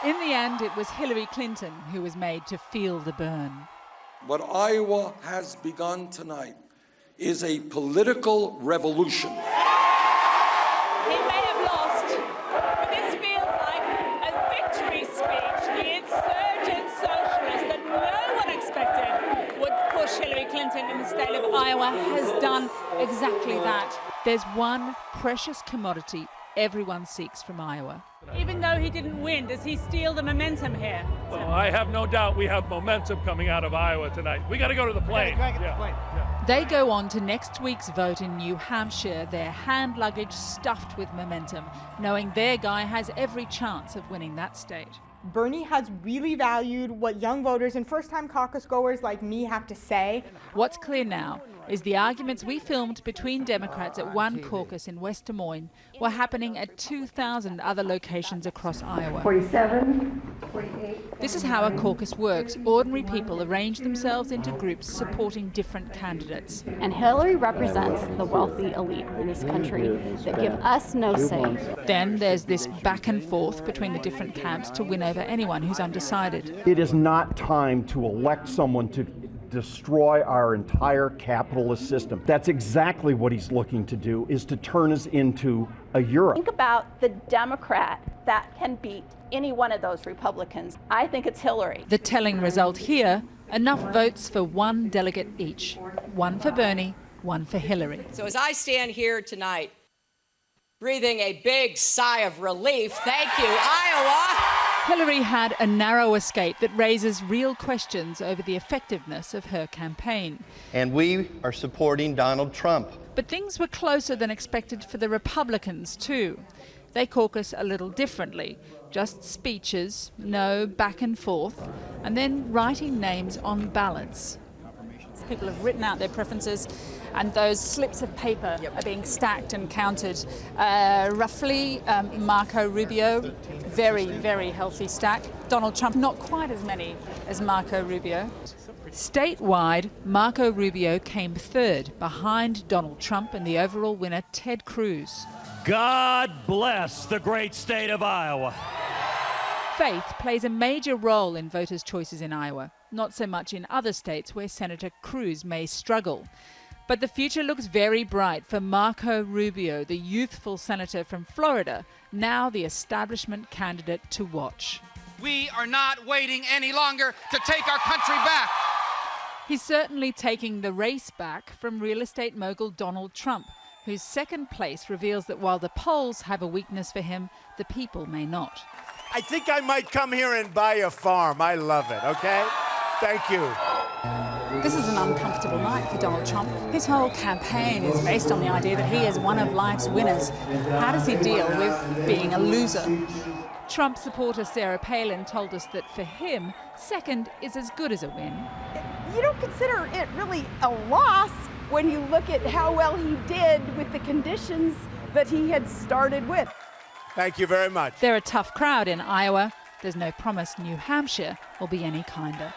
In the end, it was Hillary Clinton who was made to feel the burn. What Iowa has begun tonight is a political revolution. He may have lost, but this feels like a victory speech. The insurgent socialist that no one expected would push Hillary Clinton in the state of Iowa has done exactly that. There's one precious commodity everyone seeks from Iowa. Even though he didn't win, does he steal the momentum here? Well, I have no doubt we have momentum coming out of Iowa tonight. We got to go to the plane. They go on to next week's vote in New Hampshire, their hand luggage stuffed with momentum, knowing their guy has every chance of winning that state. Bernie has really valued what young voters and first-time caucus goers like me have to say. What's clear now is the arguments we filmed between Democrats at one caucus in West Des Moines were happening at 2,000 other locations across Iowa. 47, 48. This is how a caucus works. Ordinary people arrange themselves into groups supporting different candidates. And Hillary represents the wealthy elite in this country that give us no say. Then there's this back and forth between the different camps to win over anyone who's undecided. It is not time to elect someone to destroy our entire capitalist system. That's exactly what he's looking to do, is to turn us into a Europe. Think about the Democrat that can beat any one of those Republicans. I think it's Hillary. The telling result here, enough votes for one delegate each. One for Bernie, one for Hillary. So as I stand here tonight, breathing a big sigh of relief, thank you, Iowa. Hillary had a narrow escape that raises real questions over the effectiveness of her campaign. And we are supporting Donald Trump. But things were closer than expected for the Republicans, too. They caucus a little differently. Just speeches, no back and forth, and then writing names on ballots. People have written out their preferences, and those slips of paper are being stacked and counted. Roughly, Marco Rubio, very, very healthy stack. Donald Trump, not quite as many as Marco Rubio. Statewide, Marco Rubio came third, behind Donald Trump and the overall winner, Ted Cruz. God bless the great state of Iowa. Faith plays a major role in voters' choices in Iowa, not so much in other states where Senator Cruz may struggle. But the future looks very bright for Marco Rubio, the youthful senator from Florida, now the establishment candidate to watch. We are not waiting any longer to take our country back. He's certainly taking the race back from real estate mogul Donald Trump, whose second place reveals that while the polls have a weakness for him, the people may not. I think I might come here and buy a farm. I love it, okay? Thank you. This is an uncomfortable night for Donald Trump. His whole campaign is based on the idea that he is one of life's winners. How does he deal with being a loser? Trump supporter Sarah Palin told us that for him, second is as good as a win. You don't consider it really a loss when you look at how well he did with the conditions that he had started with. Thank you very much. They're a tough crowd in Iowa. There's no promise New Hampshire will be any kinder.